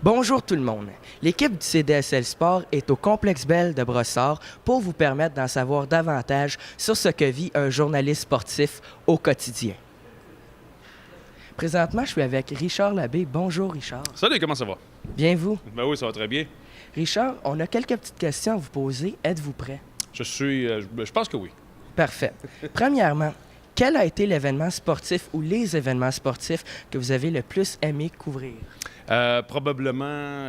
Bonjour tout le monde. L'équipe du CDSL Sport est au Complexe Bell de Brossard pour vous permettre d'en savoir davantage sur ce que vit un journaliste sportif au quotidien. Présentement, je suis avec Richard Labbé. Bonjour Richard. Salut, comment ça va? Bien vous? Ben oui, ça va très bien. Richard, on a quelques petites questions à vous poser. Êtes-vous prêt? Je pense que oui. Parfait. Premièrement, quel a été l'événement sportif ou les événements sportifs que vous avez le plus aimé couvrir? Probablement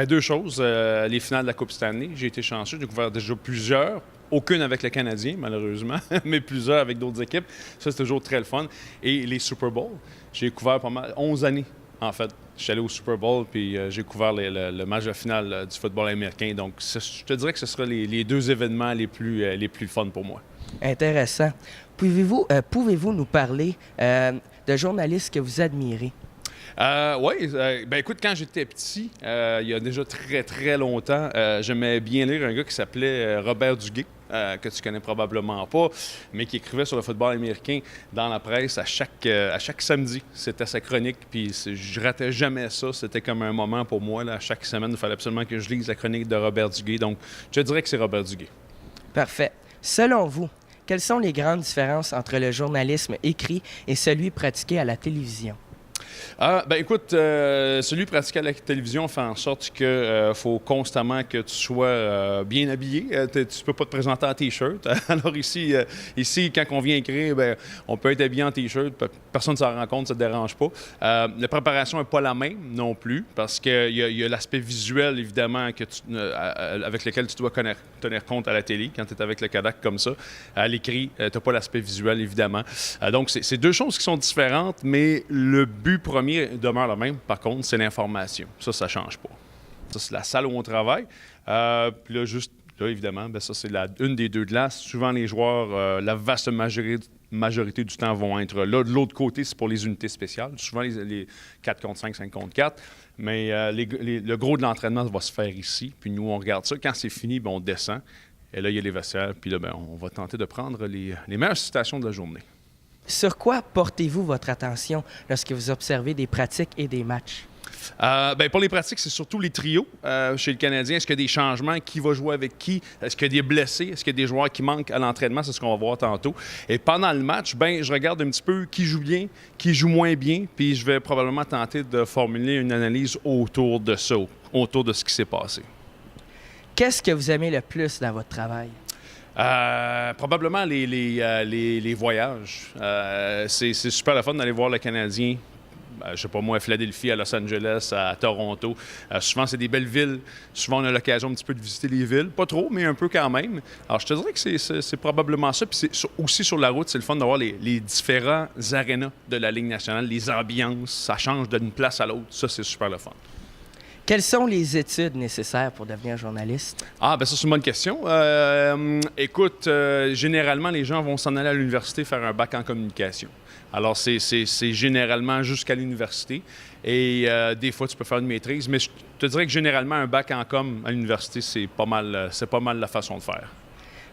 deux choses. Les finales de la Coupe Stanley, j'ai été chanceux, j'ai couvert déjà plusieurs. Aucune avec le Canadien, malheureusement, mais plusieurs avec d'autres équipes. Ça, c'est toujours très le fun. Et les Super Bowls, j'ai couvert pas mal, 11 années, en fait. Je suis allé au Super Bowl, puis j'ai couvert le match de finale du football américain. Donc, je te dirais que ce sera les deux événements les plus fun pour moi. Intéressant. Pouvez-vous nous parler de journalistes que vous admirez? Oui, écoute, quand j'étais petit, il y a déjà très, très longtemps, j'aimais bien lire un gars qui s'appelait Robert Duguay, que tu connais probablement pas, mais qui écrivait sur le football américain dans la presse à chaque samedi. C'était sa chronique, puis je ratais jamais ça. C'était comme un moment pour moi. Là, chaque semaine, il fallait absolument que je lise la chronique de Robert Duguay. Donc, je dirais que c'est Robert Duguay. Parfait. Selon vous, quelles sont les grandes différences entre le journalisme écrit et celui pratiqué à la télévision? Écoute, celui pratiqué à la télévision fait en sorte que faut constamment que tu sois bien habillé. Tu peux pas te présenter en T-shirt. Alors ici, quand on vient écrire, on peut être habillé en T-shirt. Personne ne s'en rend compte, ça ne te dérange pas. La préparation n'est pas la même non plus parce qu'il y a l'aspect visuel, évidemment, avec lequel tu dois tenir compte à la télé quand tu es avec le Kodak comme ça. À l'écrit, tu n'as pas l'aspect visuel, évidemment. Donc, c'est deux choses qui sont différentes, mais le but premier demeure le même. Par contre, c'est l'information. Ça ne change pas. Ça, c'est la salle où on travaille. Puis là, évidemment, ça, c'est une des deux glaces. Souvent, les joueurs, la vaste majorité du temps vont être là. De l'autre côté, c'est pour les unités spéciales. Souvent, les 4 contre 5, 5 contre 4. Mais le gros de l'entraînement va se faire ici. Puis nous, on regarde ça. Quand c'est fini, on descend. Et là, il y a les vestiaires. Puis là, on va tenter de prendre les meilleures situations de la journée. Sur quoi portez-vous votre attention lorsque vous observez des pratiques et des matchs? Pour les pratiques, c'est surtout les trios chez le Canadien. Est-ce qu'il y a des changements? Qui va jouer avec qui? Est-ce qu'il y a des blessés? Est-ce qu'il y a des joueurs qui manquent à l'entraînement? C'est ce qu'on va voir tantôt. Et pendant le match, je regarde un petit peu qui joue bien, qui joue moins bien, puis je vais probablement tenter de formuler une analyse autour de ça, autour de ce qui s'est passé. Qu'est-ce que vous aimez le plus dans votre travail? Probablement les voyages. C'est super le fun d'aller voir le Canadien. Je sais pas moi, à Philadelphie, à Los Angeles, à Toronto. Souvent, c'est des belles villes. Souvent, on a l'occasion un petit peu de visiter les villes. Pas trop, mais un peu quand même. Alors, je te dirais que c'est probablement ça. Puis aussi sur la route, c'est le fun d'avoir les différents arénas de la Ligue nationale, les ambiances. Ça change d'une place à l'autre. Ça, c'est super le fun. Quelles sont les études nécessaires pour devenir journaliste? Ça, c'est une bonne question. Écoute, généralement, les gens vont s'en aller à l'université faire un bac en communication. Alors, c'est généralement jusqu'à l'université. Et des fois, tu peux faire une maîtrise. Mais je te dirais que généralement, un bac en com à l'université, c'est pas mal la façon de faire.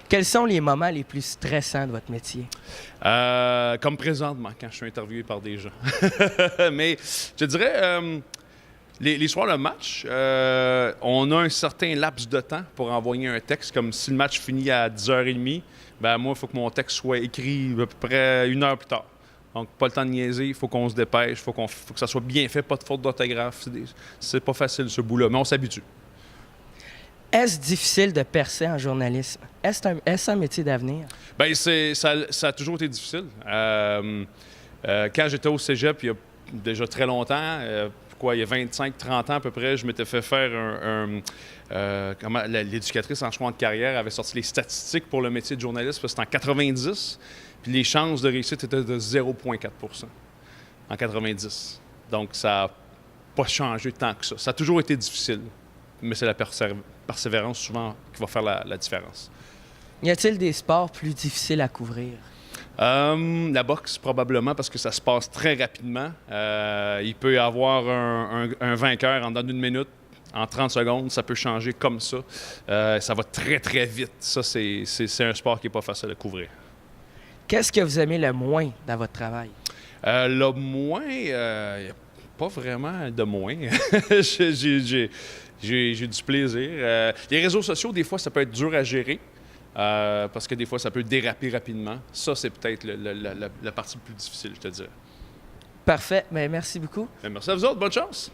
Quels sont les moments les plus stressants de votre métier? Comme présentement, quand je suis interviewé par des gens. Mais je te dirais... Les soirs de match, on a un certain laps de temps pour envoyer un texte. Comme si le match finit à 10h30, moi, il faut que mon texte soit écrit à peu près 1 heure plus tard. Donc, pas le temps de niaiser, il faut qu'on se dépêche, il faut que ça soit bien fait, pas de faute d'orthographe. C'est pas facile, ce bout-là, mais on s'habitue. Est-ce difficile de percer en journalisme? Est-ce un métier d'avenir? Ça a toujours été difficile. Quand j'étais au cégep, il y a déjà très longtemps... il y a 25-30 ans à peu près, je m'étais fait faire l'éducatrice en choix de carrière avait sorti les statistiques pour le métier de journaliste, parce que c'était en 90, puis les chances de réussite étaient de 0,4 % en 90. Donc, ça n'a pas changé tant que ça. Ça a toujours été difficile, mais c'est la persévérance souvent qui va faire la différence. Y a-t-il des sports plus difficiles à couvrir? La boxe, probablement, parce que ça se passe très rapidement. Il peut y avoir un vainqueur en dedans d'une minute. En 30 secondes, ça peut changer comme ça. Ça va très, très vite. Ça, c'est un sport qui n'est pas facile à couvrir. Qu'est-ce que vous aimez le moins dans votre travail? Le moins, Pas vraiment de moins. J'ai du plaisir. Les réseaux sociaux, des fois, ça peut être dur à gérer. Parce que des fois, ça peut déraper rapidement. Ça, c'est peut-être la partie plus difficile, je te dirais. Parfait. Mais merci beaucoup. Merci à vous autres. Bonne chance!